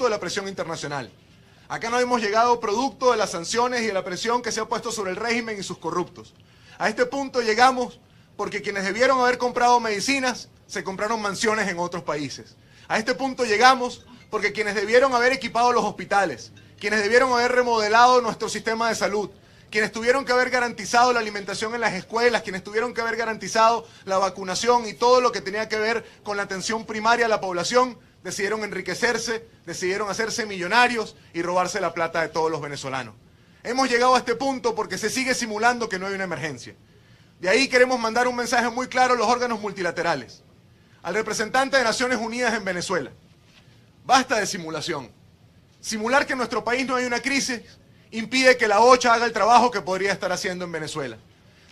de la presión internacional. Acá no hemos llegado producto de las sanciones y de la presión que se ha puesto sobre el régimen y sus corruptos. A este punto llegamos porque quienes debieron haber comprado medicinas se compraron mansiones en otros países. A este punto llegamos porque quienes debieron haber equipado los hospitales, quienes debieron haber remodelado nuestro sistema de salud, quienes tuvieron que haber garantizado la alimentación en las escuelas, quienes tuvieron que haber garantizado la vacunación y todo lo que tenía que ver con la atención primaria a la población, decidieron enriquecerse, decidieron hacerse millonarios y robarse la plata de todos los venezolanos. Hemos llegado a este punto porque se sigue simulando que no hay una emergencia. De ahí queremos mandar un mensaje muy claro a los órganos multilaterales, al representante de Naciones Unidas en Venezuela. Basta de simulación. Simular que en nuestro país no hay una crisis impide que la OCHA haga el trabajo que podría estar haciendo en Venezuela.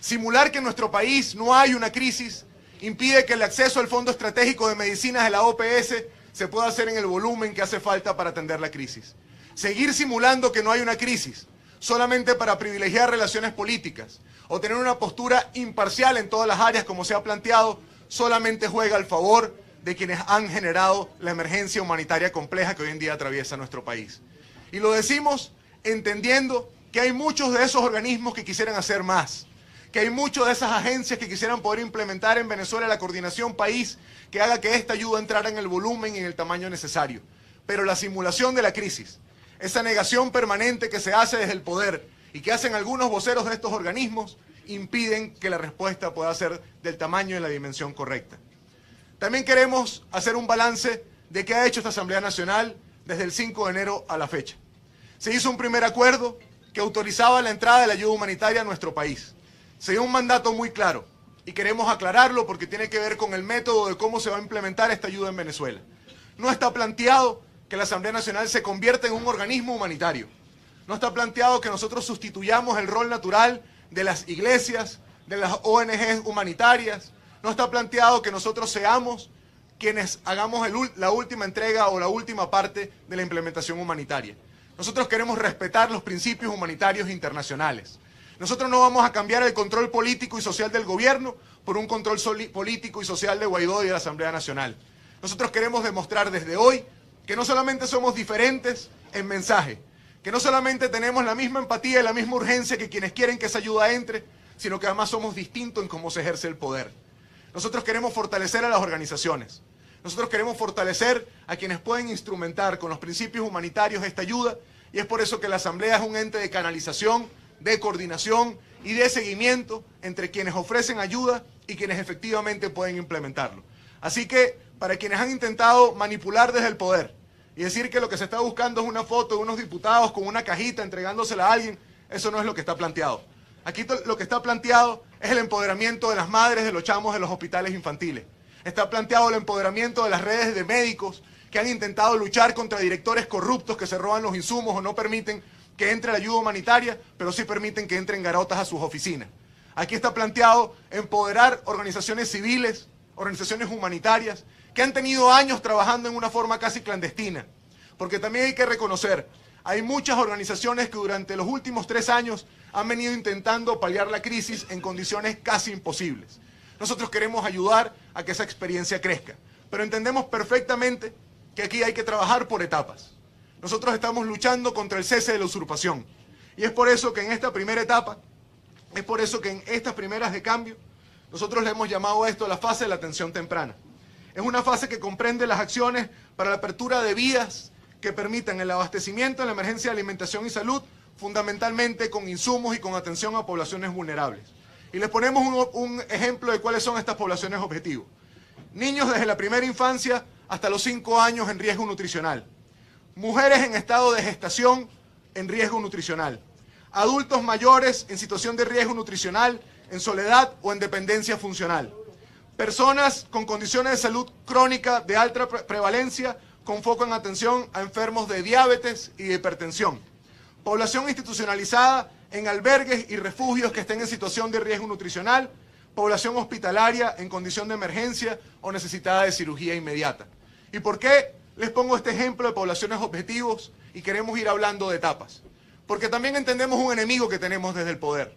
Simular que en nuestro país no hay una crisis impide que el acceso al Fondo Estratégico de Medicinas de la OPS se pueda hacer en el volumen que hace falta para atender la crisis. Seguir simulando que no hay una crisis solamente para privilegiar relaciones políticas o tener una postura imparcial en todas las áreas como se ha planteado, solamente juega al favor de quienes han generado la emergencia humanitaria compleja que hoy en día atraviesa nuestro país. Y lo decimos entendiendo que hay muchos de esos organismos que quisieran hacer más, que hay muchas de esas agencias que quisieran poder implementar en Venezuela la coordinación país que haga que esta ayuda entrara en el volumen y en el tamaño necesario. Pero la simulación de la crisis, esa negación permanente que se hace desde el poder y que hacen algunos voceros de estos organismos, impiden que la respuesta pueda ser del tamaño y la dimensión correcta. También queremos hacer un balance de qué ha hecho esta Asamblea Nacional desde el 5 de enero a la fecha. Se hizo un primer acuerdo que autorizaba la entrada de la ayuda humanitaria a nuestro país. Se dio un mandato muy claro y queremos aclararlo porque tiene que ver con el método de cómo se va a implementar esta ayuda en Venezuela. No está planteado que la Asamblea Nacional se convierta en un organismo humanitario. No está planteado que nosotros sustituyamos el rol natural de las iglesias, de las ONGs humanitarias. No está planteado que nosotros seamos quienes hagamos la última entrega o la última parte de la implementación humanitaria. Nosotros queremos respetar los principios humanitarios internacionales. Nosotros no vamos a cambiar el control político y social del gobierno por un control político y social de Guaidó y de la Asamblea Nacional. Nosotros queremos demostrar desde hoy que no solamente somos diferentes en mensaje, que no solamente tenemos la misma empatía y la misma urgencia que quienes quieren que esa ayuda entre, sino que además somos distintos en cómo se ejerce el poder. Nosotros queremos fortalecer a las organizaciones. Nosotros queremos fortalecer a quienes pueden instrumentar con los principios humanitarios esta ayuda, y es por eso que la Asamblea es un ente de canalización, de coordinación y de seguimiento entre quienes ofrecen ayuda y quienes efectivamente pueden implementarlo. Así que, para quienes han intentado manipular desde el poder y decir que lo que se está buscando es una foto de unos diputados con una cajita entregándosela a alguien, eso no es lo que está planteado. Aquí lo que está planteado es el empoderamiento de las madres de los chamos de los hospitales infantiles. Está planteado el empoderamiento de las redes de médicos que han intentado luchar contra directores corruptos que se roban los insumos o no permiten que entre la ayuda humanitaria, pero sí permiten que entren garotas a sus oficinas. Aquí está planteado empoderar organizaciones civiles, organizaciones humanitarias, que han tenido años trabajando en una forma casi clandestina. Porque también hay que reconocer, hay muchas organizaciones que durante los últimos 3 años han venido intentando paliar la crisis en condiciones casi imposibles. Nosotros queremos ayudar a que esa experiencia crezca, pero entendemos perfectamente que aquí hay que trabajar por etapas. Nosotros estamos luchando contra el cese de la usurpación. Y es por eso que en esta primera etapa, es por eso que en estas primeras de cambio, nosotros le hemos llamado a esto la fase de la atención temprana. Es una fase que comprende las acciones para la apertura de vías que permitan el abastecimiento en la emergencia de alimentación y salud, fundamentalmente con insumos y con atención a poblaciones vulnerables. Y les ponemos un ejemplo de cuáles son estas poblaciones objetivos. Niños desde la primera infancia hasta los 5 años en riesgo nutricional. Mujeres en estado de gestación en riesgo nutricional. Adultos mayores en situación de riesgo nutricional, en soledad o en dependencia funcional. Personas con condiciones de salud crónica de alta prevalencia con foco en atención a enfermos de diabetes y de hipertensión. Población institucionalizada en albergues y refugios que estén en situación de riesgo nutricional. Población hospitalaria en condición de emergencia o necesitada de cirugía inmediata. ¿Y por qué les pongo este ejemplo de poblaciones objetivos y queremos ir hablando de etapas? Porque también entendemos un enemigo que tenemos desde el poder.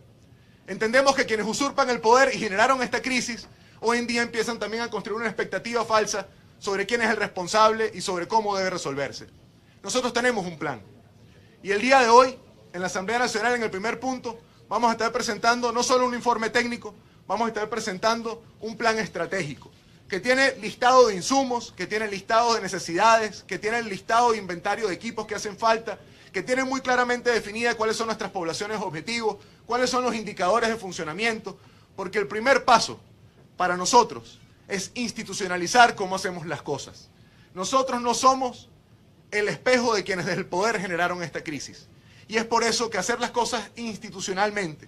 Entendemos que quienes usurpan el poder y generaron esta crisis, hoy en día empiezan también a construir una expectativa falsa sobre quién es el responsable y sobre cómo debe resolverse. Nosotros tenemos un plan. Y el día de hoy, en la Asamblea Nacional, en el primer punto, vamos a estar presentando no solo un informe técnico, vamos a estar presentando un plan estratégico que tiene listado de insumos, que tiene listado de necesidades, que tiene el listado de inventario de equipos que hacen falta, que tiene muy claramente definida cuáles son nuestras poblaciones objetivos, cuáles son los indicadores de funcionamiento, porque el primer paso para nosotros es institucionalizar cómo hacemos las cosas. Nosotros no somos el espejo de quienes desde el poder generaron esta crisis. Y es por eso que hacer las cosas institucionalmente,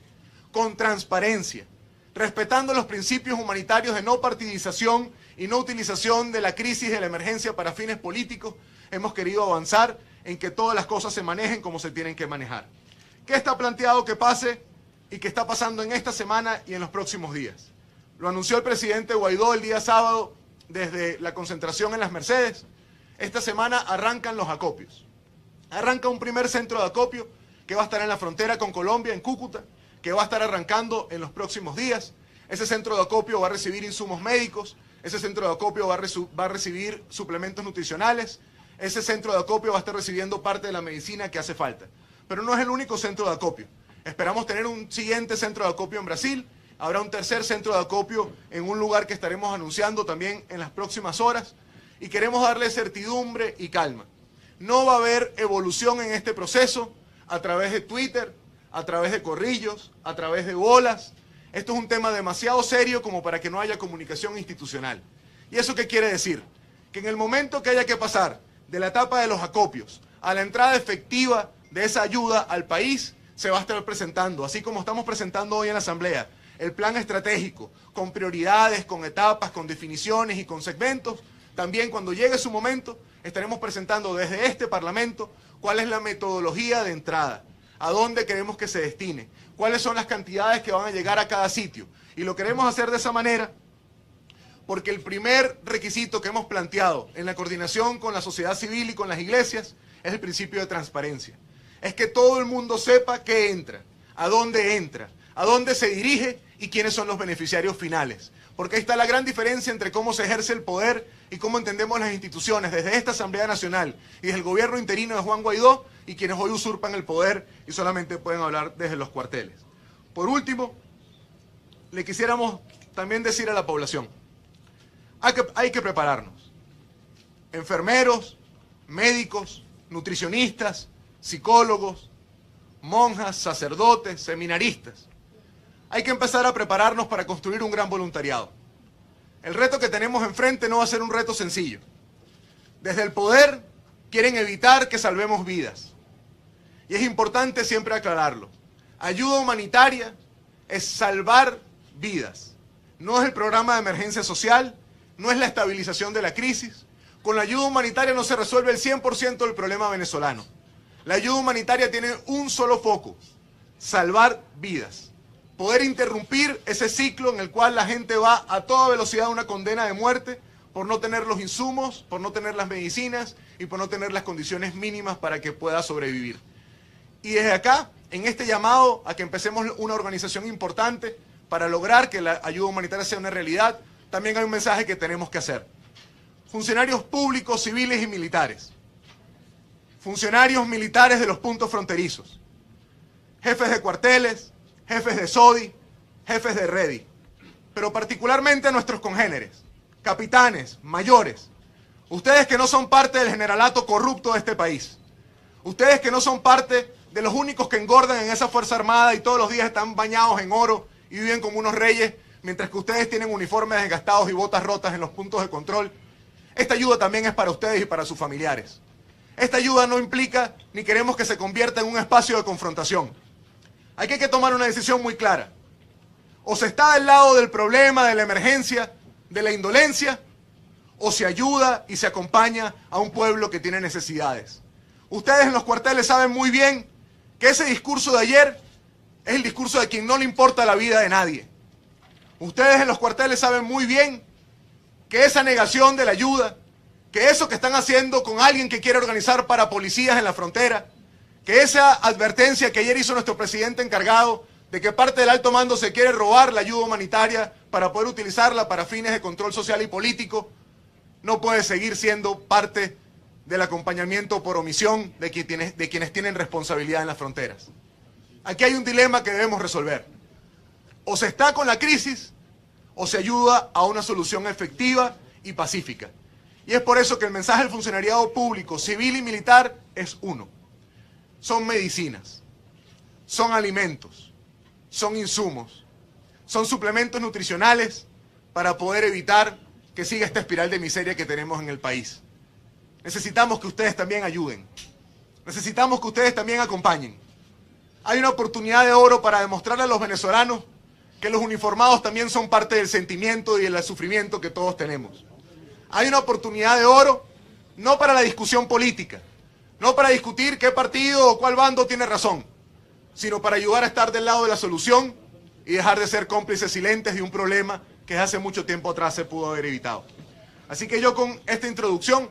con transparencia, respetando los principios humanitarios de no partidización y no utilización de la crisis y de la emergencia para fines políticos, hemos querido avanzar en que todas las cosas se manejen como se tienen que manejar. ¿Qué está planteado que pase y que está pasando en esta semana y en los próximos días? Lo anunció el presidente Guaidó el día sábado desde la concentración en Las Mercedes. Esta semana arrancan los acopios. Arranca un primer centro de acopio que va a estar en la frontera con Colombia, en Cúcuta, que va a estar arrancando en los próximos días. Ese centro de acopio va a recibir insumos médicos, ese centro de acopio va a recibir suplementos nutricionales, ese centro de acopio va a estar recibiendo parte de la medicina que hace falta. Pero no es el único centro de acopio. Esperamos tener un siguiente centro de acopio en Brasil, habrá un tercer centro de acopio en un lugar que estaremos anunciando también en las próximas horas, y queremos darle certidumbre y calma. No va a haber evolución en este proceso a través de Twitter, a través de corrillos, a través de bolas. Esto es un tema demasiado serio como para que no haya comunicación institucional. ¿Y eso qué quiere decir? Que en el momento que haya que pasar de la etapa de los acopios a la entrada efectiva de esa ayuda al país, se va a estar presentando, así como estamos presentando hoy en la Asamblea, el plan estratégico, con prioridades, con etapas, con definiciones y con segmentos. También cuando llegue su momento, estaremos presentando desde este Parlamento cuál es la metodología de entrada, a dónde queremos que se destine, cuáles son las cantidades que van a llegar a cada sitio. Y lo queremos hacer de esa manera porque el primer requisito que hemos planteado en la coordinación con la sociedad civil y con las iglesias es el principio de transparencia. Es que todo el mundo sepa qué entra, a dónde se dirige y quiénes son los beneficiarios finales. Porque ahí está la gran diferencia entre cómo se ejerce el poder y cómo entendemos las instituciones desde esta Asamblea Nacional y desde el gobierno interino de Juan Guaidó y quienes hoy usurpan el poder y solamente pueden hablar desde los cuarteles. Por último, le quisiéramos también decir a la población, hay que prepararnos. Enfermeros, médicos, nutricionistas, psicólogos, monjas, sacerdotes, seminaristas. Hay que empezar a prepararnos para construir un gran voluntariado. El reto que tenemos enfrente no va a ser un reto sencillo. Desde el poder quieren evitar que salvemos vidas. Y es importante siempre aclararlo. Ayuda humanitaria es salvar vidas. No es el programa de emergencia social, no es la estabilización de la crisis. Con la ayuda humanitaria no se resuelve el 100% del problema venezolano. La ayuda humanitaria tiene un solo foco: salvar vidas. Poder interrumpir ese ciclo en el cual la gente va a toda velocidad a una condena de muerte por no tener los insumos, por no tener las medicinas y por no tener las condiciones mínimas para que pueda sobrevivir. Y desde acá, en este llamado a que empecemos una organización importante para lograr que la ayuda humanitaria sea una realidad, también hay un mensaje que tenemos que hacer. Funcionarios públicos, civiles y militares. Funcionarios militares de los puntos fronterizos. Jefes de cuarteles, jefes de SODI, jefes de REDI, pero particularmente nuestros congéneres, capitanes, mayores, ustedes que no son parte del generalato corrupto de este país, ustedes que no son parte de los únicos que engordan en esa Fuerza Armada y todos los días están bañados en oro y viven como unos reyes, mientras que ustedes tienen uniformes desgastados y botas rotas en los puntos de control. Esta ayuda también es para ustedes y para sus familiares. Esta ayuda no implica ni queremos que se convierta en un espacio de confrontación. Aquí hay que tomar una decisión muy clara. O se está del lado del problema, de la emergencia, de la indolencia, o se ayuda y se acompaña a un pueblo que tiene necesidades. Ustedes en los cuarteles saben muy bien que ese discurso de ayer es el discurso de quien no le importa la vida de nadie. Ustedes en los cuarteles saben muy bien que esa negación de la ayuda, que eso que están haciendo con alguien que quiere organizar para policías en la frontera, que esa advertencia que ayer hizo nuestro presidente encargado de que parte del alto mando se quiere robar la ayuda humanitaria para poder utilizarla para fines de control social y político, no puede seguir siendo parte del acompañamiento por omisión de quienes tienen responsabilidad en las fronteras. Aquí hay un dilema que debemos resolver. O se está con la crisis o se ayuda a una solución efectiva y pacífica. Y es por eso que el mensaje del funcionariado público, civil y militar es uno. Son medicinas, son alimentos, son insumos, son suplementos nutricionales para poder evitar que siga esta espiral de miseria que tenemos en el país. Necesitamos que ustedes también ayuden. Necesitamos que ustedes también acompañen. Hay una oportunidad de oro para demostrarle a los venezolanos que los uniformados también son parte del sentimiento y del sufrimiento que todos tenemos. Hay una oportunidad de oro no para la discusión política, no para discutir qué partido o cuál bando tiene razón, sino para ayudar a estar del lado de la solución y dejar de ser cómplices silentes de un problema que hace mucho tiempo atrás se pudo haber evitado. Así que yo con esta introducción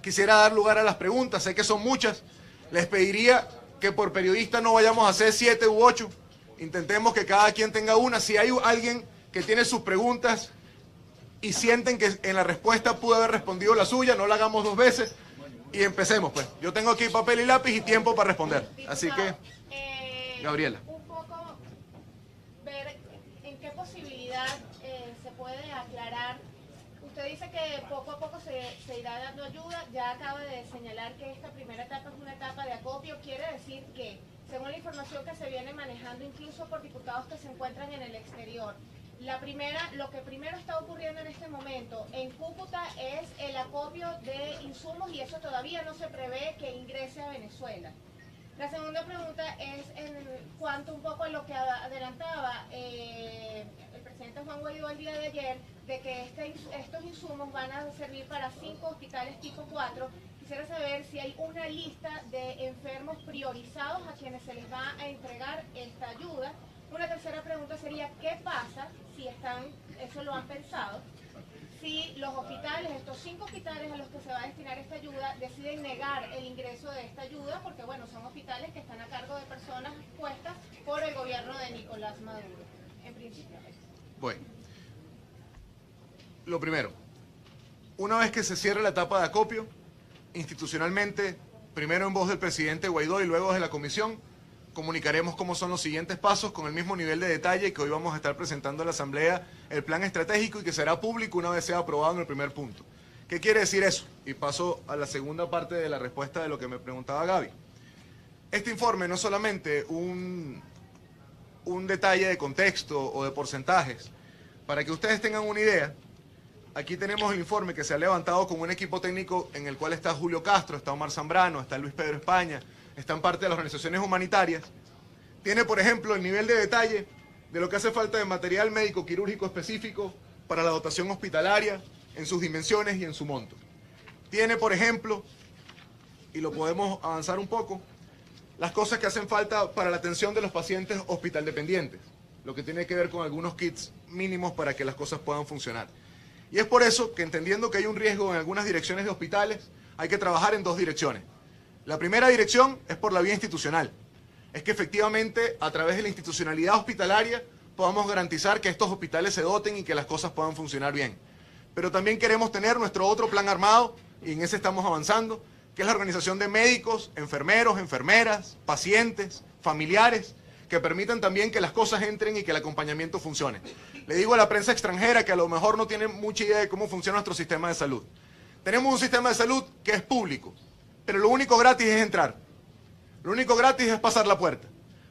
quisiera dar lugar a las preguntas, sé que son muchas, les pediría que por periodista no vayamos a hacer 7 u 8, intentemos que cada quien tenga una. Si hay alguien que tiene sus preguntas y sienten que en la respuesta pudo haber respondido la suya, no la hagamos 2 veces y empecemos pues. Yo tengo aquí papel y lápiz y tiempo para responder, así que Gabriela. Un poco ver en qué posibilidad se puede aclarar. Usted dice que poco a poco se irá dando ayuda, ya acaba de señalar que esta primera etapa es una etapa de acopio, quiere decir que, según la información que se viene manejando incluso por diputados que se encuentran en el exterior, lo que primero está ocurriendo en este momento en Cúcuta es el acopio de insumos y eso todavía no se prevé que ingrese a Venezuela. La segunda pregunta es en cuanto un poco a lo que adelantaba el presidente Juan Guaidó el día de ayer, de que estos insumos van a servir para 5 hospitales tipo 4. Quisiera saber si hay una lista de enfermos priorizados a quienes se les va a entregar esta ayuda. Una tercera pregunta sería, ¿qué pasa si eso lo han pensado, si los hospitales, estos 5 hospitales a los que se va a destinar esta ayuda, deciden negar el ingreso de esta ayuda, porque bueno, son hospitales que están a cargo de personas puestas por el gobierno de Nicolás Maduro, en principio? Bueno, lo primero, una vez que se cierre la etapa de acopio, institucionalmente, primero en voz del presidente Guaidó y luego de la comisión, comunicaremos cómo son los siguientes pasos con el mismo nivel de detalle que hoy vamos a estar presentando a la Asamblea el plan estratégico y que será público una vez sea aprobado en el primer punto. ¿Qué quiere decir eso? Y paso a la segunda parte de la respuesta de lo que me preguntaba Gaby. Este informe no es solamente un detalle de contexto o de porcentajes. Para que ustedes tengan una idea, aquí tenemos el informe que se ha levantado con un equipo técnico en el cual está Julio Castro, está Omar Zambrano, está Luis Pedro España, están parte de las organizaciones humanitarias. Tiene, por ejemplo, el nivel de detalle de lo que hace falta de material médico quirúrgico específico para la dotación hospitalaria, en sus dimensiones y en su monto. Tiene, por ejemplo, y lo podemos avanzar un poco, las cosas que hacen falta para la atención de los pacientes hospital dependientes, lo que tiene que ver con algunos kits mínimos para que las cosas puedan funcionar. Y es por eso que, entendiendo que hay un riesgo en algunas direcciones de hospitales, hay que trabajar en 2 direcciones. La primera dirección es por la vía institucional. Es que efectivamente, a través de la institucionalidad hospitalaria, podamos garantizar que estos hospitales se doten y que las cosas puedan funcionar bien. Pero también queremos tener nuestro otro plan armado, y en ese estamos avanzando, que es la organización de médicos, enfermeros, enfermeras, pacientes, familiares, que permitan también que las cosas entren y que el acompañamiento funcione. Le digo a la prensa extranjera que a lo mejor no tiene mucha idea de cómo funciona nuestro sistema de salud. Tenemos un sistema de salud que es público, pero lo único gratis es entrar. Lo único gratis es pasar la puerta.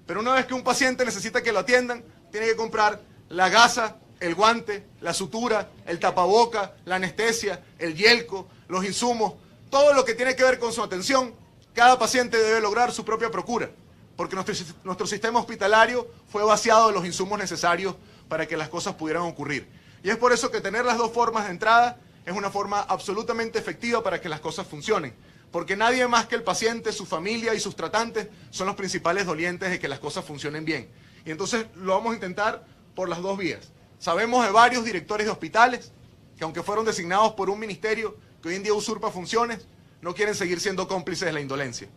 Pero una vez que un paciente necesita que lo atiendan, tiene que comprar la gasa, el guante, la sutura, el tapaboca, la anestesia, el yelco, los insumos, todo lo que tiene que ver con su atención. Cada paciente debe lograr su propia procura, porque nuestro sistema hospitalario fue vaciado de los insumos necesarios para que las cosas pudieran ocurrir. Y es por eso que tener las 2 formas de entrada es una forma absolutamente efectiva para que las cosas funcionen. Porque nadie más que el paciente, su familia y sus tratantes son los principales dolientes de que las cosas funcionen bien. Y entonces lo vamos a intentar por las 2 vías. Sabemos de varios directores de hospitales que, aunque fueron designados por un ministerio que hoy en día usurpa funciones, no quieren seguir siendo cómplices de la indolencia.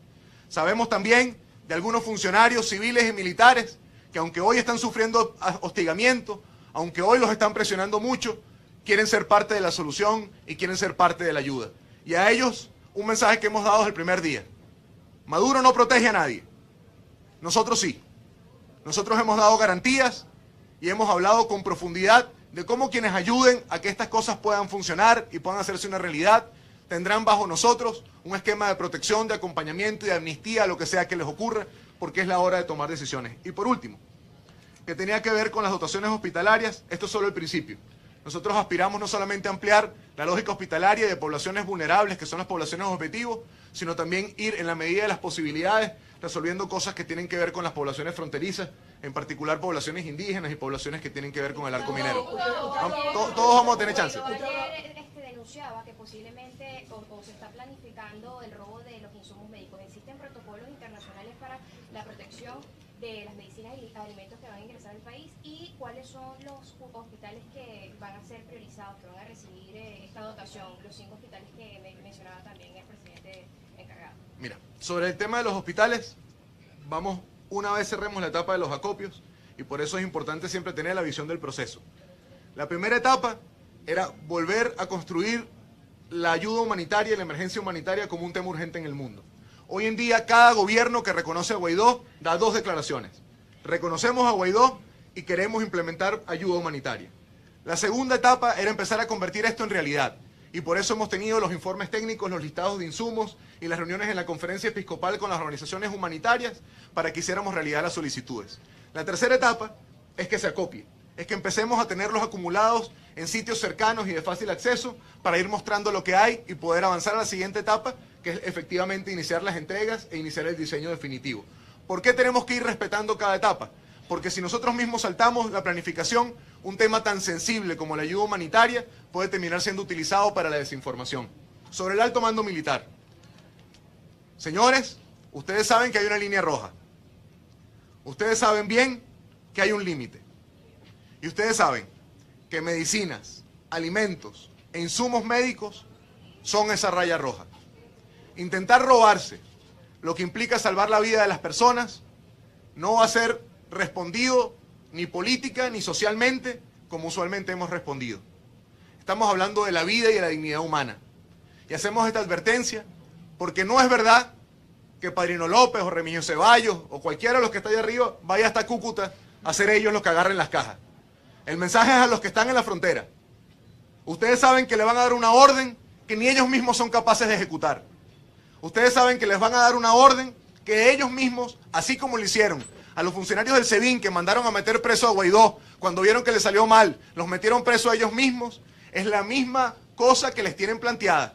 Sabemos también de algunos funcionarios civiles y militares que, aunque hoy están sufriendo hostigamiento, aunque hoy los están presionando mucho, quieren ser parte de la solución y quieren ser parte de la ayuda. Y a ellos, un mensaje que hemos dado desde el primer día. Maduro no protege a nadie. Nosotros sí. Nosotros hemos dado garantías y hemos hablado con profundidad de cómo quienes ayuden a que estas cosas puedan funcionar y puedan hacerse una realidad, tendrán bajo nosotros un esquema de protección, de acompañamiento y de amnistía a lo que sea que les ocurra, porque es la hora de tomar decisiones. Y por último, que tenía que ver con las dotaciones hospitalarias, esto es solo el principio. Nosotros aspiramos no solamente a ampliar la lógica hospitalaria de poblaciones vulnerables, que son las poblaciones objetivos, sino también ir en la medida de las posibilidades resolviendo cosas que tienen que ver con las poblaciones fronterizas, en particular poblaciones indígenas y poblaciones que tienen que ver con el arco minero. Todos vamos a tener chance. Ayer denunciaba que posiblemente o se está planificando el robo de los insumos médicos. ¿Existen protocolos internacionales para la protección de las medicinas y alimentos que van a ingresar al país? ¿Y cuáles son los hospitales que van a ser priorizados, que van a recibir esta dotación? Los 5 hospitales que mencionaba también el presidente encargado. Mira, sobre el tema de los hospitales, vamos, una vez cerremos la etapa de los acopios, y por eso es importante siempre tener la visión del proceso. La primera etapa era volver a construir la ayuda humanitaria y la emergencia humanitaria como un tema urgente en el mundo. Hoy en día, cada gobierno que reconoce a Guaidó da 2 declaraciones. Reconocemos a Guaidó y queremos implementar ayuda humanitaria. La segunda etapa era empezar a convertir esto en realidad. Y por eso hemos tenido los informes técnicos, los listados de insumos y las reuniones en la conferencia episcopal con las organizaciones humanitarias para que hiciéramos realidad las solicitudes. La tercera etapa es que se acopie, es que empecemos a tenerlos acumulados en sitios cercanos y de fácil acceso para ir mostrando lo que hay y poder avanzar a la siguiente etapa, que es efectivamente iniciar las entregas e iniciar el diseño definitivo. ¿Por qué tenemos que ir respetando cada etapa? Porque si nosotros mismos saltamos la planificación, un tema tan sensible como la ayuda humanitaria puede terminar siendo utilizado para la desinformación. Sobre el alto mando militar. Señores, ustedes saben que hay una línea roja. Ustedes saben bien que hay un límite. Y ustedes saben que medicinas, alimentos e insumos médicos son esa raya roja. Intentar robarse lo que implica salvar la vida de las personas no va a ser respondido ni política ni socialmente como usualmente hemos respondido. Estamos hablando de la vida y de la dignidad humana. Y hacemos esta advertencia porque no es verdad que Padrino López o Remigio Ceballos o cualquiera de los que está ahí arriba vaya hasta Cúcuta a ser ellos los que agarren las cajas. El mensaje es a los que están en la frontera. Ustedes saben que le van a dar una orden que ni ellos mismos son capaces de ejecutar. Ustedes saben que les van a dar una orden que ellos mismos, así como lo hicieron a los funcionarios del SEBIN que mandaron a meter preso a Guaidó cuando vieron que les salió mal, los metieron preso a ellos mismos, es la misma cosa que les tienen planteada.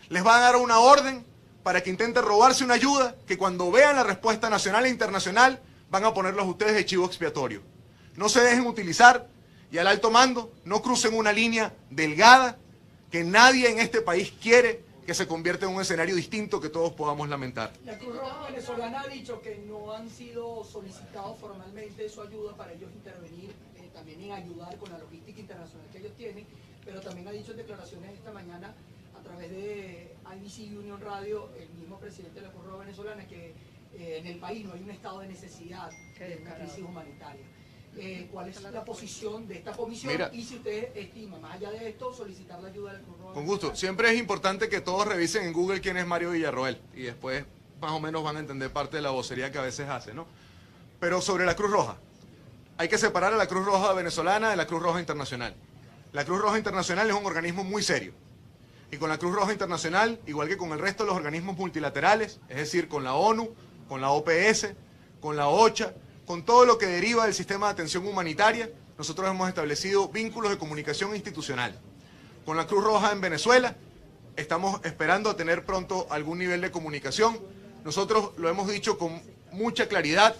Les van a dar una orden para que intenten robarse una ayuda que cuando vean la respuesta nacional e internacional van a ponerlos a ustedes de chivo expiatorio. No se dejen utilizar y al alto mando no crucen una línea delgada que nadie en este país quiere que se convierta en un escenario distinto que todos podamos lamentar. La Cruz Roja venezolana ha dicho que no han sido solicitados formalmente su ayuda para ellos intervenir también en ayudar con la logística internacional que ellos tienen, pero también ha dicho en declaraciones esta mañana a través de IBC Union Radio, el mismo presidente de la Cruz Roja venezolana, que en el país no hay un estado de necesidad de una crisis humanitaria. ¿Cuál es la posición de esta comisión? Mira, y si usted estima, más allá de esto, solicitar la ayuda del Cruz Roja. Con gusto. Siempre es importante que todos revisen en Google quién es Mario Villarroel y después más o menos van a entender parte de la vocería que a veces hace, ¿no? Pero sobre la Cruz Roja, hay que separar a la Cruz Roja venezolana de la Cruz Roja internacional. La Cruz Roja internacional es un organismo muy serio. Y con la Cruz Roja internacional, igual que con el resto de los organismos multilaterales, es decir, con la ONU, con la OPS, con la OCHA, con todo lo que deriva del sistema de atención humanitaria, nosotros hemos establecido vínculos de comunicación institucional. Con la Cruz Roja en Venezuela, estamos esperando a tener pronto algún nivel de comunicación. Nosotros lo hemos dicho con mucha claridad,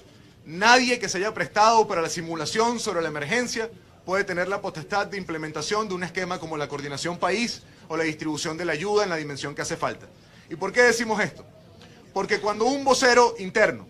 nadie que se haya prestado para la simulación sobre la emergencia puede tener la potestad de implementación de un esquema como la coordinación país o la distribución de la ayuda en la dimensión que hace falta. ¿Y por qué decimos esto? Porque cuando un vocero interno,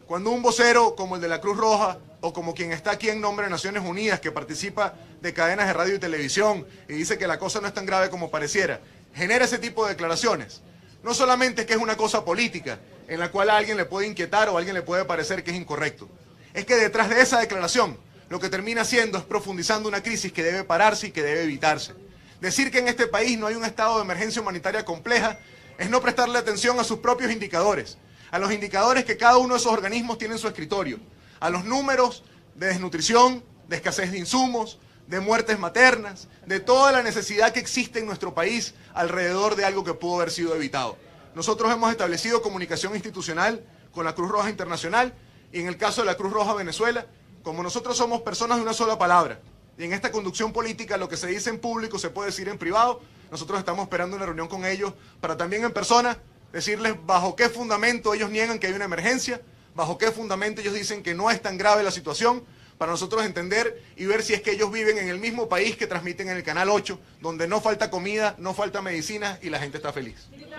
cuando un vocero como el de la Cruz Roja o como quien está aquí en nombre de Naciones Unidas, que participa de cadenas de radio y televisión y dice que la cosa no es tan grave como pareciera, genera ese tipo de declaraciones, no solamente es que es una cosa política en la cual a alguien le puede inquietar o a alguien le puede parecer que es incorrecto, es que detrás de esa declaración lo que termina haciendo es profundizando una crisis que debe pararse y que debe evitarse. Decir que en este país no hay un estado de emergencia humanitaria compleja es no prestarle atención a sus propios indicadores, a los indicadores que cada uno de esos organismos tiene en su escritorio, a los números de desnutrición, de escasez de insumos, de muertes maternas, de toda la necesidad que existe en nuestro país alrededor de algo que pudo haber sido evitado. Nosotros hemos establecido comunicación institucional con la Cruz Roja Internacional y en el caso de la Cruz Roja Venezuela, como nosotros somos personas de una sola palabra, y en esta conducción política lo que se dice en público se puede decir en privado, nosotros estamos esperando una reunión con ellos para también en persona decirles bajo qué fundamento ellos niegan que hay una emergencia, bajo qué fundamento ellos dicen que no es tan grave la situación, para nosotros entender y ver si es que ellos viven en el mismo país que transmiten en el Canal 8, donde no falta comida, no falta medicinas y la gente está feliz. ¿Puede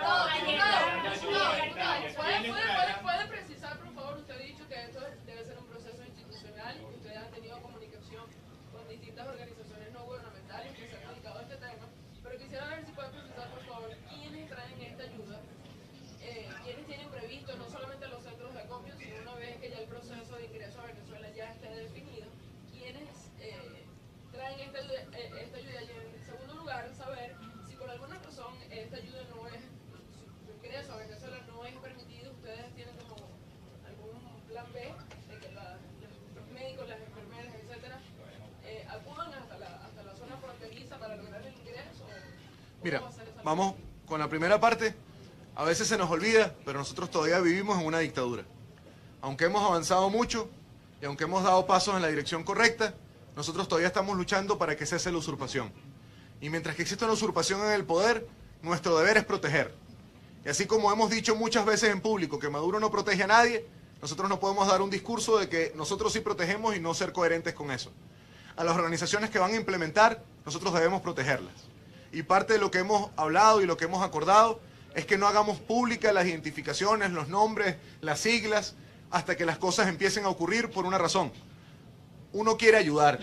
precisar, por favor? Usted ha dicho que esto debe ser un proceso institucional, que ustedes han tenido comunicación con distintas organizaciones no gubernamentales que se han dedicado a este tema, pero quisiera ver si puede precisar, por favor, quiénes traen esta ayuda, quiénes tienen previsto no solamente los centros de acopio, sino una vez que ya el proceso de ingreso a Venezuela ya esté definido, quiénes traen esta ayuda. Y en segundo lugar, saber si por alguna razón esta ayuda no es, su ingreso a Venezuela no es permitido, ustedes tienen como algún plan B de que los médicos, las enfermeras, etcétera, acudan hasta la zona fronteriza para lograr el ingreso. Mira, vamos con la primera parte. A veces se nos olvida, pero nosotros todavía vivimos en una dictadura. Aunque hemos avanzado mucho y aunque hemos dado pasos en la dirección correcta, nosotros todavía estamos luchando para que cese la usurpación. Y mientras que exista una usurpación en el poder, nuestro deber es proteger. Y así como hemos dicho muchas veces en público que Maduro no protege a nadie, nosotros no podemos dar un discurso de que nosotros sí protegemos y no ser coherentes con eso. A las organizaciones que van a implementar, nosotros debemos protegerlas. Y parte de lo que hemos hablado y lo que hemos acordado es que no hagamos públicas las identificaciones, los nombres, las siglas, hasta que las cosas empiecen a ocurrir por una razón. Uno quiere ayudar,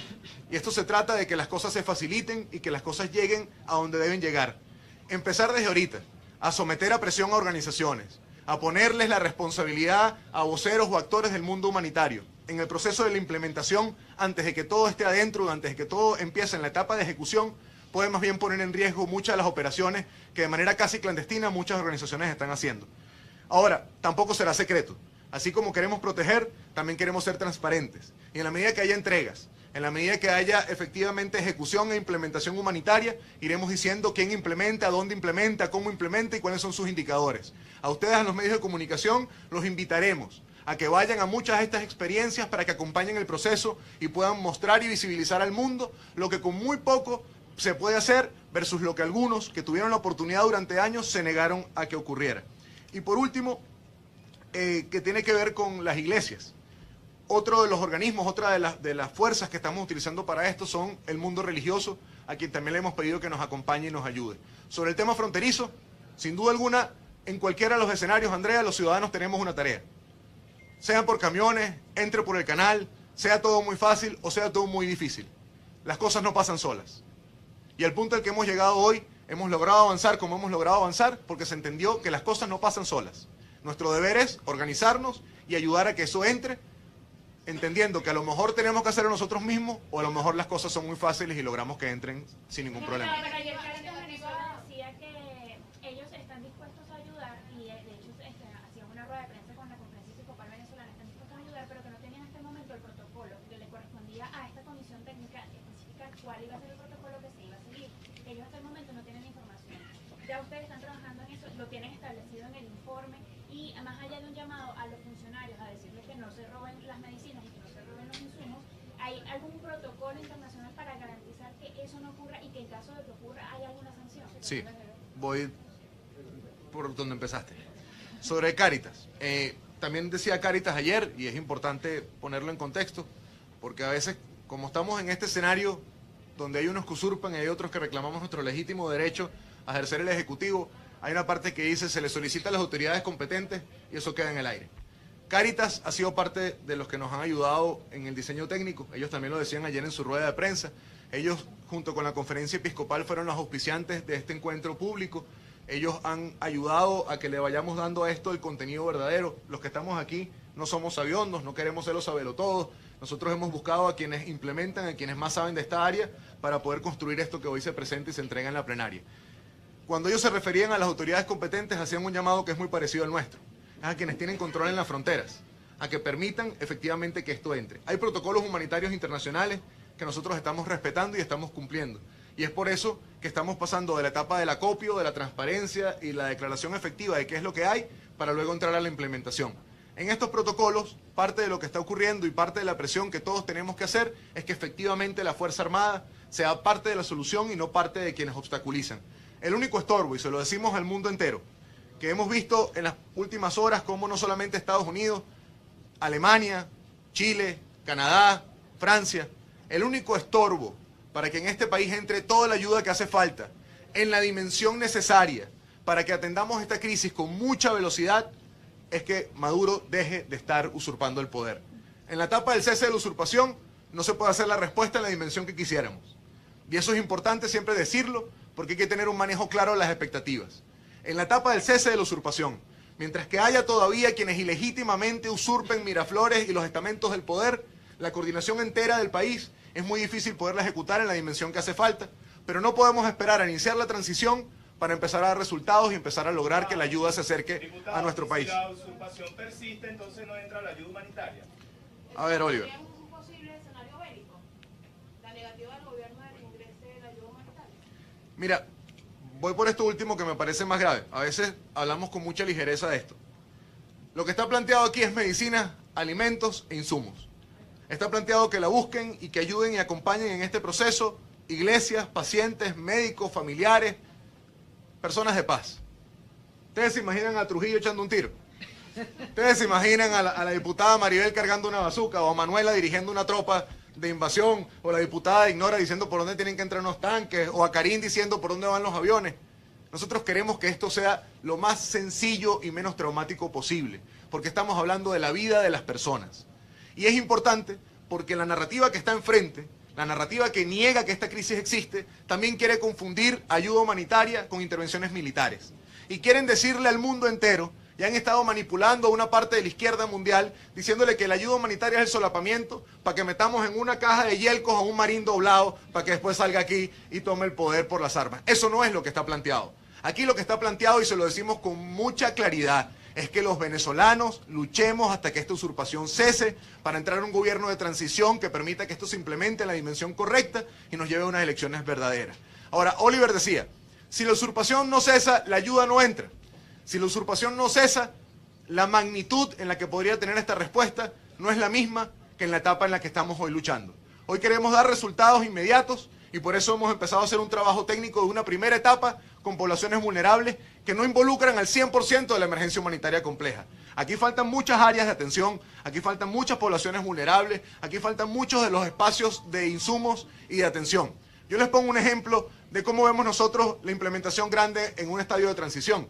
y esto se trata de que las cosas se faciliten y que las cosas lleguen a donde deben llegar. Empezar desde ahorita, a someter a presión a organizaciones, a ponerles la responsabilidad a voceros o actores del mundo humanitario, en el proceso de la implementación, antes de que todo esté adentro, antes de que todo empiece en la etapa de ejecución, puede más bien poner en riesgo muchas de las operaciones que de manera casi clandestina muchas organizaciones están haciendo. Ahora, tampoco será secreto. Así como queremos proteger, también queremos ser transparentes. Y en la medida que haya entregas, en la medida que haya efectivamente ejecución e implementación humanitaria, iremos diciendo quién implementa, dónde implementa, cómo implementa y cuáles son sus indicadores. A ustedes, a los medios de comunicación, los invitaremos a que vayan a muchas de estas experiencias para que acompañen el proceso y puedan mostrar y visibilizar al mundo lo que con muy poco se puede hacer versus lo que algunos que tuvieron la oportunidad durante años se negaron a que ocurriera. Y por último, que tiene que ver con las iglesias. Otro de los organismos, otra de las fuerzas que estamos utilizando para esto son el mundo religioso, a quien también le hemos pedido que nos acompañe y nos ayude. Sobre el tema fronterizo, sin duda alguna, en cualquiera de los escenarios, Andrea, los ciudadanos tenemos una tarea. Sean por camiones, entre por el canal, sea todo muy fácil o sea todo muy difícil. Las cosas no pasan solas. Y al punto al que hemos llegado hoy, hemos logrado avanzar como hemos logrado avanzar porque se entendió que las cosas no pasan solas. Nuestro deber es organizarnos y ayudar a que eso entre, entendiendo que a lo mejor tenemos que hacerlo nosotros mismos o a lo mejor las cosas son muy fáciles y logramos que entren sin ningún problema. Pero ayer Caritas Venezuela decía que ellos están dispuestos a ayudar y de hecho hacían una rueda de prensa con la Conferencia Episcopal Venezolana, están dispuestos a ayudar, pero que no tenían hasta el momento el protocolo que le correspondía a esta comisión técnica especificar cuál iba a ser el protocolo que se iba a seguir. Ellos hasta el momento no tienen información. Ya ustedes están trabajando en eso, lo tienen establecido en el informe y más allá de un llamado a los funcionarios a decirles que no se roben las medicinas y que no se roben los insumos, ¿hay algún protocolo internacional para garantizar que eso no ocurra y que en caso de que ocurra hay alguna sanción? Sí, voy por donde empezaste. Sobre Cáritas. También decía Cáritas ayer, y es importante ponerlo en contexto, porque a veces, como estamos en este escenario donde hay unos que usurpan y hay otros que reclamamos nuestro legítimo derecho a ejercer el Ejecutivo, hay una parte que dice se le solicita a las autoridades competentes y eso queda en el aire. Cáritas ha sido parte de los que nos han ayudado en el diseño técnico. Ellos también lo decían ayer en su rueda de prensa. Ellos, junto con la Conferencia Episcopal, fueron los auspiciantes de este encuentro público. Ellos han ayudado a que le vayamos dando a esto el contenido verdadero. Los que estamos aquí no somos sabiondos, no queremos ser los sabelotodos. Nosotros hemos buscado a quienes implementan, a quienes más saben de esta área, para poder construir esto que hoy se presenta y se entrega en la plenaria. cuando ellos se referían a las autoridades competentes, hacían un llamado que es muy parecido al nuestro. Es a quienes tienen control en las fronteras, a que permitan efectivamente que esto entre. Hay protocolos humanitarios internacionales que nosotros estamos respetando y estamos cumpliendo. Y es por eso que estamos pasando de la etapa del acopio, de la transparencia y la declaración efectiva de qué es lo que hay, para luego entrar a la implementación. En estos protocolos, parte de lo que está ocurriendo y parte de la presión que todos tenemos que hacer es que efectivamente la Fuerza Armada sea parte de la solución y no parte de quienes obstaculizan. El único estorbo, y se lo decimos al mundo entero, que hemos visto en las últimas horas como no solamente Estados Unidos, Alemania, Chile, Canadá, Francia, el único estorbo para que en este país entre toda la ayuda que hace falta, en la dimensión necesaria, para que atendamos esta crisis con mucha velocidad, es que Maduro deje de estar usurpando el poder. En la etapa del cese de la usurpación no se puede hacer la respuesta en la dimensión que quisiéramos. Y eso es importante siempre decirlo, porque hay que tener un manejo claro de las expectativas. En la etapa del cese de la usurpación, mientras que haya todavía quienes ilegítimamente usurpen Miraflores y los estamentos del poder, la coordinación entera del país es muy difícil poderla ejecutar en la dimensión que hace falta, pero no podemos esperar a iniciar la transición para empezar a dar resultados y empezar a lograr que la ayuda se acerque a nuestro país. Si la usurpación persiste, entonces no entra la ayuda humanitaria. A ver, Oliver. ¿Es un posible escenario bélico? La negativa del gobierno de que ingrese la ayuda humanitaria. Mira, voy por esto último que me parece más grave. A veces hablamos con mucha ligereza de esto. Lo que está planteado aquí es medicina, alimentos e insumos. Está planteado que la busquen y que ayuden y acompañen en este proceso iglesias, pacientes, médicos, familiares, personas de paz. ¿Ustedes se imaginan a Trujillo echando un tiro? ¿Ustedes se imaginan a la diputada Maribel cargando una bazuca, o a Manuela dirigiendo una tropa de invasión, o la diputada Ignora diciendo por dónde tienen que entrar los tanques, o a Karim diciendo por dónde van los aviones? Nosotros queremos que esto sea lo más sencillo y menos traumático posible, porque estamos hablando de la vida de las personas. Y es importante porque la narrativa que está enfrente, la narrativa que niega que esta crisis existe, también quiere confundir ayuda humanitaria con intervenciones militares. Y quieren decirle al mundo entero, y han estado manipulando a una parte de la izquierda mundial, diciéndole que la ayuda humanitaria es el solapamiento para que metamos en una caja de yelcos a un marín doblado para que después salga aquí y tome el poder por las armas. Eso no es lo que está planteado. Aquí lo que está planteado, y se lo decimos con mucha claridad, es que los venezolanos luchemos hasta que esta usurpación cese para entrar a un gobierno de transición que permita que esto se implemente en la dimensión correcta y nos lleve a unas elecciones verdaderas. Ahora, Oliver decía, si la usurpación no cesa, la ayuda no entra. Si la usurpación no cesa, la magnitud en la que podría tener esta respuesta no es la misma que en la etapa en la que estamos hoy luchando. Hoy queremos dar resultados inmediatos y por eso hemos empezado a hacer un trabajo técnico de una primera etapa con poblaciones vulnerables que no involucran al 100% de la emergencia humanitaria compleja. Aquí faltan muchas áreas de atención, aquí faltan muchas poblaciones vulnerables, aquí faltan muchos de los espacios de insumos y de atención. Yo les pongo un ejemplo de cómo vemos nosotros la implementación grande en un estadio de transición.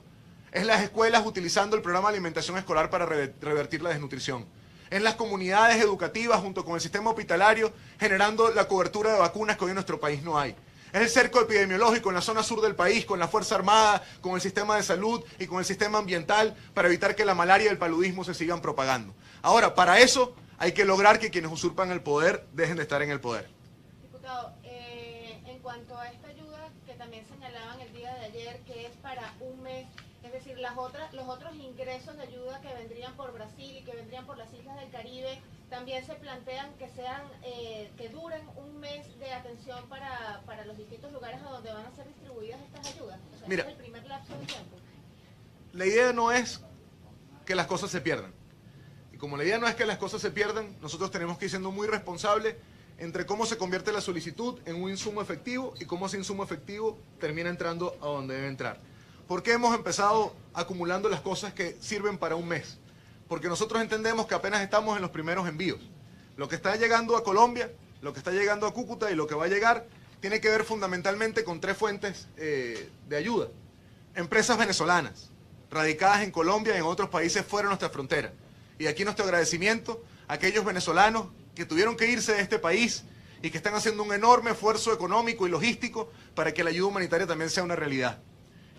Es las escuelas utilizando el programa de alimentación escolar para revertir la desnutrición. Es las comunidades educativas junto con el sistema hospitalario generando la cobertura de vacunas que hoy en nuestro país no hay. Es el cerco epidemiológico en la zona sur del país, con la Fuerza Armada, con el sistema de salud y con el sistema ambiental para evitar que la malaria y el paludismo se sigan propagando. Ahora, para eso hay que lograr que quienes usurpan el poder dejen de estar en el poder. Diputado, en cuanto a esta ayuda que también señalaban el día de ayer, que es para un mes, es decir, los otros ingresos de ayuda que vendrían por Brasil y que vendrían por las islas del Caribe, también se plantean que sean, que duren un mes de atención para los distintos lugares a donde van a ser distribuidas estas ayudas. O sea, Mira, es el primer lapso de tiempo. La idea no es que las cosas se pierdan. Y como la idea no es que las cosas se pierdan, nosotros tenemos que ir siendo muy responsables entre cómo se convierte la solicitud en un insumo efectivo y cómo ese insumo efectivo termina entrando a donde debe entrar. ¿Por qué hemos empezado acumulando las cosas que sirven para un mes? Porque nosotros entendemos que apenas estamos en los primeros envíos. Lo que está llegando a Colombia, lo que está llegando a Cúcuta y lo que va a llegar tiene que ver fundamentalmente con tres fuentes de ayuda. Empresas venezolanas, radicadas en Colombia y en otros países fuera de nuestra frontera. Y aquí nuestro agradecimiento a aquellos venezolanos que tuvieron que irse de este país y que están haciendo un enorme esfuerzo económico y logístico para que la ayuda humanitaria también sea una realidad.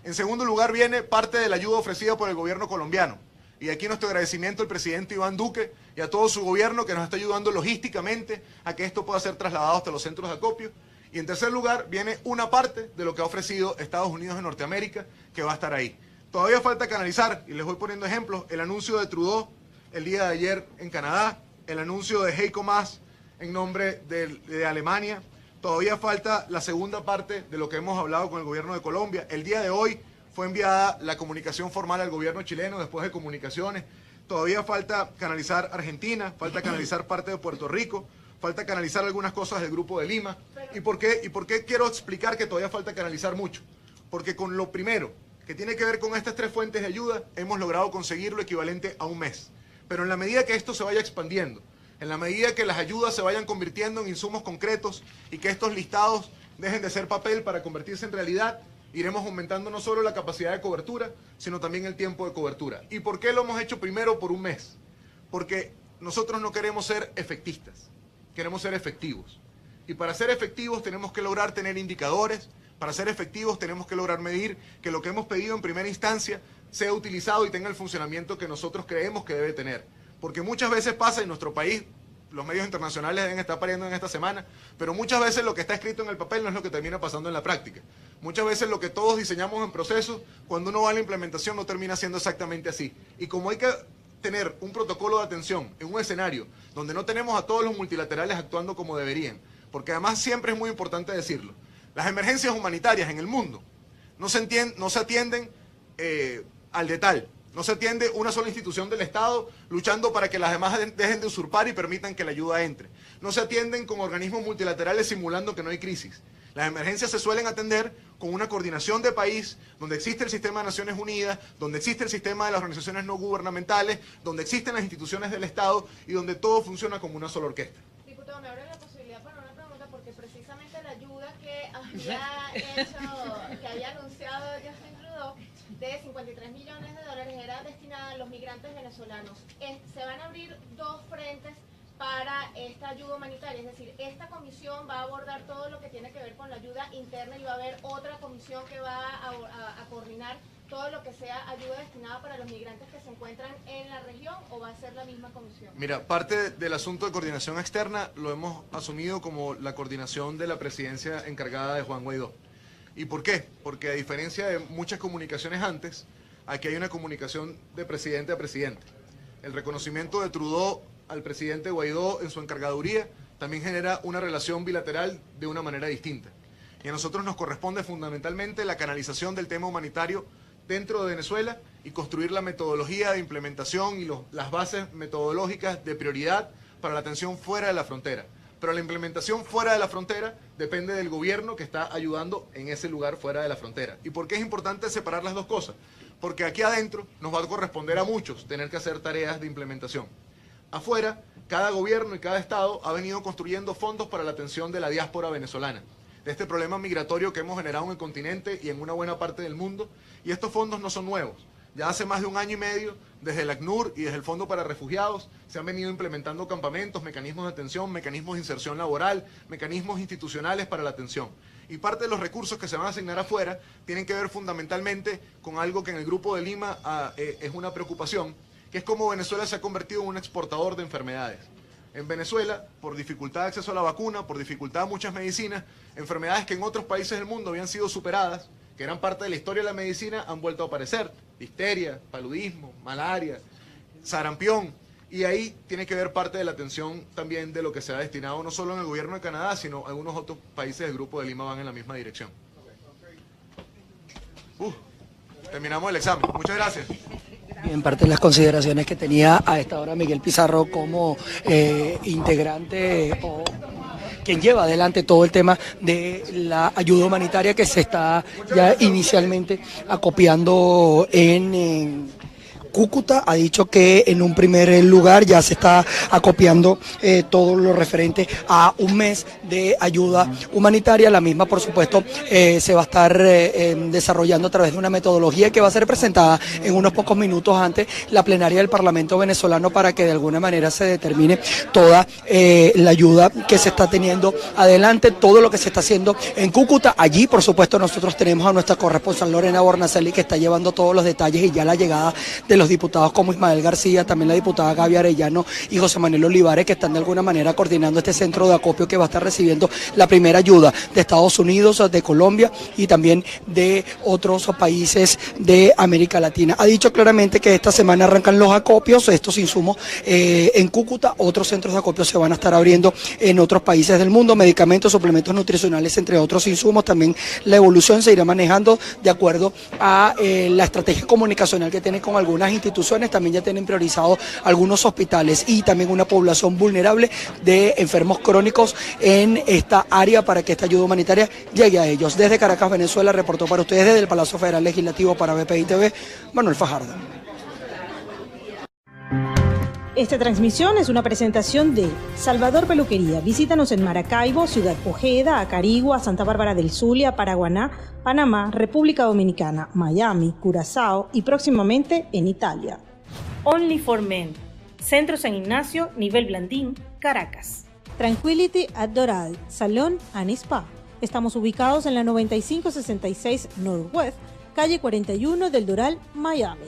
En segundo lugar viene parte de la ayuda ofrecida por el gobierno colombiano. Y aquí nuestro agradecimiento al presidente Iván Duque y a todo su gobierno que nos está ayudando logísticamente a que esto pueda ser trasladado hasta los centros de acopio. Y en tercer lugar, viene una parte de lo que ha ofrecido Estados Unidos de Norteamérica, que va a estar ahí. Todavía falta canalizar, y les voy poniendo ejemplos, el anuncio de Trudeau el día de ayer en Canadá, el anuncio de Heiko Maas en nombre de Alemania. Todavía falta la segunda parte de lo que hemos hablado con el gobierno de Colombia. El día de hoy fue enviada la comunicación formal al gobierno chileno después de comunicaciones. Todavía falta canalizar Argentina, falta canalizar parte de Puerto Rico, falta canalizar algunas cosas del Grupo de Lima. ¿Y por qué quiero explicar que todavía falta canalizar mucho? Porque con lo primero, que tiene que ver con estas tres fuentes de ayuda, hemos logrado conseguir lo equivalente a un mes. Pero en la medida que esto se vaya expandiendo, en la medida que las ayudas se vayan convirtiendo en insumos concretos y que estos listados dejen de ser papel para convertirse en realidad, iremos aumentando no solo la capacidad de cobertura, sino también el tiempo de cobertura. ¿Y por qué lo hemos hecho primero por un mes? Porque nosotros no queremos ser efectistas, queremos ser efectivos. Y para ser efectivos tenemos que lograr tener indicadores, para ser efectivos tenemos que lograr medir que lo que hemos pedido en primera instancia sea utilizado y tenga el funcionamiento que nosotros creemos que debe tener. Porque muchas veces pasa en nuestro país, los medios internacionales deben estar pariendo en esta semana, pero muchas veces lo que está escrito en el papel no es lo que termina pasando en la práctica. Muchas veces lo que todos diseñamos en procesos, cuando uno va a la implementación no termina siendo exactamente así. Y como hay que tener un protocolo de atención en un escenario donde no tenemos a todos los multilaterales actuando como deberían, porque además siempre es muy importante decirlo, las emergencias humanitarias en el mundo no se atienden al detalle. No se atiende una sola institución del Estado luchando para que las demás dejen de usurpar y permitan que la ayuda entre. No se atienden con organismos multilaterales simulando que no hay crisis. Las emergencias se suelen atender con una coordinación de país, donde existe el sistema de Naciones Unidas, donde existe el sistema de las organizaciones no gubernamentales, donde existen las instituciones del Estado y donde todo funciona como una sola orquesta. Diputado, me abre la posibilidad para una pregunta, porque precisamente la ayuda que había anunciado Justin Trudeau de 53 millones de dólares era destinada a los migrantes venezolanos. Se van a abrir dos frentes para esta ayuda humanitaria, es decir, esta comisión va a abordar todo lo que tiene que ver con la ayuda interna y va a haber otra comisión que va a coordinar todo lo que sea ayuda destinada para los migrantes que se encuentran en la región, ¿o va a ser la misma comisión? Mira, parte del asunto de coordinación externa lo hemos asumido como la coordinación de la presidencia encargada de Juan Guaidó. ¿Y por qué? Porque a diferencia de muchas comunicaciones antes, aquí hay una comunicación de presidente a presidente. El reconocimiento de Trudeau al presidente Guaidó en su encargaduría también genera una relación bilateral de una manera distinta. Y a nosotros nos corresponde fundamentalmente la canalización del tema humanitario dentro de Venezuela y construir la metodología de implementación y las bases metodológicas de prioridad para la atención fuera de la frontera. Pero la implementación fuera de la frontera depende del gobierno que está ayudando en ese lugar fuera de la frontera. ¿Y por qué es importante separar las dos cosas? Porque aquí adentro nos va a corresponder a muchos tener que hacer tareas de implementación. Afuera, cada gobierno y cada estado ha venido construyendo fondos para la atención de la diáspora venezolana, de este problema migratorio que hemos generado en el continente y en una buena parte del mundo, y estos fondos no son nuevos. Ya hace más de 1 año y medio, desde el ACNUR y desde el Fondo para Refugiados, se han venido implementando campamentos, mecanismos de atención, mecanismos de inserción laboral, mecanismos institucionales para la atención. Y parte de los recursos que se van a asignar afuera tienen que ver fundamentalmente con algo que en el Grupo de Lima es una preocupación, que es cómo Venezuela se ha convertido en un exportador de enfermedades. En Venezuela, por dificultad de acceso a la vacuna, por dificultad de muchas medicinas, enfermedades que en otros países del mundo habían sido superadas, que eran parte de la historia de la medicina, han vuelto a aparecer. Difteria, paludismo, malaria, sarampión. Y ahí tiene que ver parte de la atención también de lo que se ha destinado no solo en el gobierno de Canadá, sino algunos otros países del Grupo de Lima van en la misma dirección. Terminamos el examen. Muchas gracias. En parte de las consideraciones que tenía a esta hora Miguel Pizarro como integrante o quien lleva adelante todo el tema de la ayuda humanitaria que se está ya inicialmente acopiando en Cúcuta, ha dicho que en un primer lugar ya se está acopiando todo lo referente a un mes de ayuda humanitaria. La misma, por supuesto, se va a estar desarrollando a través de una metodología que va a ser presentada en unos pocos minutos ante la plenaria del Parlamento venezolano para que de alguna manera se determine toda la ayuda que se está teniendo adelante, todo lo que se está haciendo en Cúcuta. Allí, por supuesto, nosotros tenemos a nuestra corresponsal Lorena Bornacelli, que está llevando todos los detalles y ya la llegada de los los diputados como Ismael García, también la diputada Gaby Arellano y José Manuel Olivares, que están de alguna manera coordinando este centro de acopio que va a estar recibiendo la primera ayuda de Estados Unidos, de Colombia y también de otros países de América Latina. Ha dicho claramente que esta semana arrancan los acopios, estos insumos en Cúcuta, otros centros de acopio se van a estar abriendo en otros países del mundo, medicamentos, suplementos nutricionales, entre otros insumos. También la evolución se irá manejando de acuerdo a la estrategia comunicacional que tiene con algunas instituciones. También ya tienen priorizado algunos hospitales y también una población vulnerable de enfermos crónicos en esta área para que esta ayuda humanitaria llegue a ellos. Desde Caracas, Venezuela, reportó para ustedes desde el Palacio Federal Legislativo para BPI TV, Manuel Fajardo. Esta transmisión es una presentación de Salvador Peluquería. Visítanos en Maracaibo, Ciudad Ojeda, Acarigua, Santa Bárbara del Zulia, Paraguaná, Panamá, República Dominicana, Miami, Curazao y próximamente en Italia. Only for Men. Centro San Ignacio, nivel Blandín, Caracas. Tranquility at Doral, Salón and Spa. Estamos ubicados en la 9566 Northwest, calle 41 del Doral, Miami.